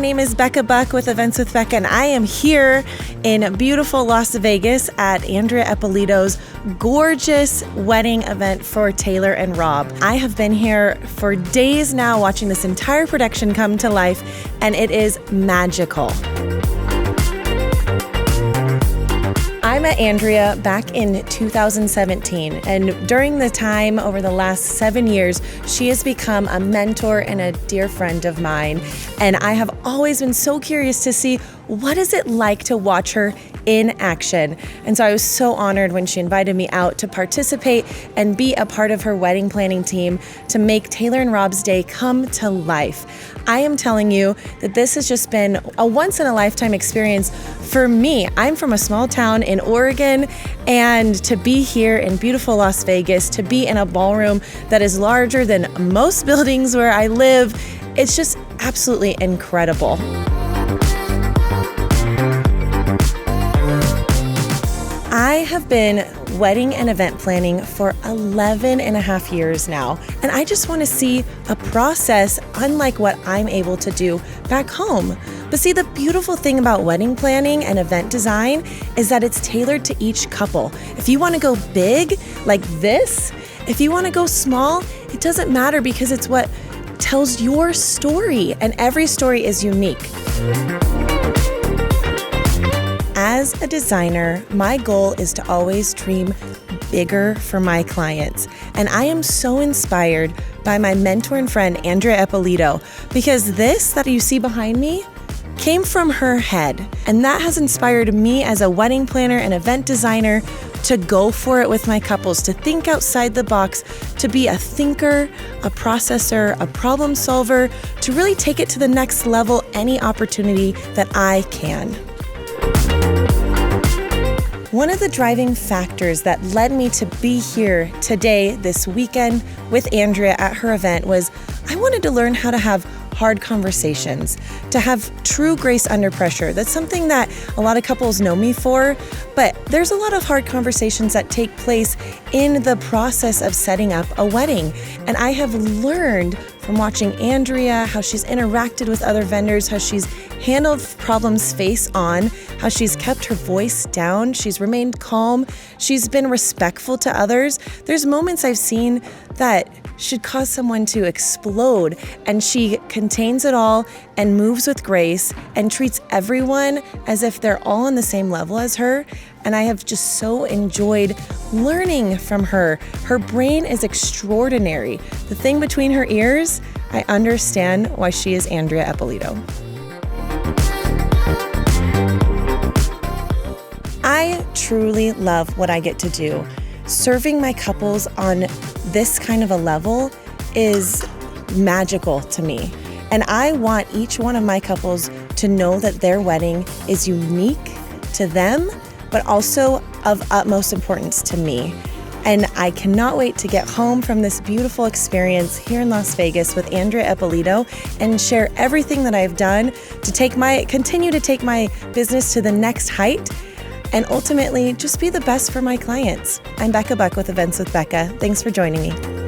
my name is Becca Buck with Events with Becca, and I am here in beautiful Las Vegas at Andrea Eppolito's gorgeous wedding event for Taylor and Rob. I have been here for days now watching this entire production come to life, and it is magical. I met Andrea back in 2017, and during the time over the last 7 years, she has become a mentor and a dear friend of mine. And I have always been so curious to see what is it like to watch her in action. And so I was so honored when she invited me out to participate and be a part of her wedding planning team to make Taylor and Rob's day come to life. I am telling you that this has just been a once-in-a-lifetime experience for me. I'm from a small town in Oregon, and to be here in beautiful Las Vegas, to be in a ballroom that is larger than most buildings where I live, it's just absolutely incredible. I have been wedding and event planning for 11 and a half years now, and I just want to see a process unlike what I'm able to do back home. But see, the beautiful thing about wedding planning and event design is that it's tailored to each couple. If you want to go big like this, if you want to go small, it doesn't matter because it's what tells your story, and every story is unique. As a designer, my goal is to always dream bigger for my clients. And I am so inspired by my mentor and friend, Andrea Eppolito, because this that you see behind me came from her head. And that has inspired me as a wedding planner and event designer to go for it with my couples, to think outside the box, to be a thinker, a processor, a problem solver, to really take it to the next level any opportunity that I can. One of the driving factors that led me to be here today, this weekend, with Andrea at her event was I wanted to learn how to have hard conversations, to have true grace under pressure. That's something that a lot of couples know me for, but there's a lot of hard conversations that take place in the process of setting up a wedding. And I have learned from watching Andrea how she's interacted with other vendors, how she's handled problems face on, how she's kept her voice down, she's remained calm, she's been respectful to others. There's moments I've seen that should cause someone to explode, and she contains it all and moves with grace and treats everyone as if they're all on the same level as her. And I have just so enjoyed learning from her. Her brain is extraordinary. The thing between her ears, I understand why she is Andrea Eppolito. I truly love what I get to do. Serving my couples on this kind of a level is magical to me. And I want each one of my couples to know that their wedding is unique to them, but also of utmost importance to me. And I cannot wait to get home from this beautiful experience here in Las Vegas with Andrea Eppolito and share everything that I've done to continue to take my business to the next height and ultimately just be the best for my clients. I'm Becca Buck with Events with Becca. Thanks for joining me.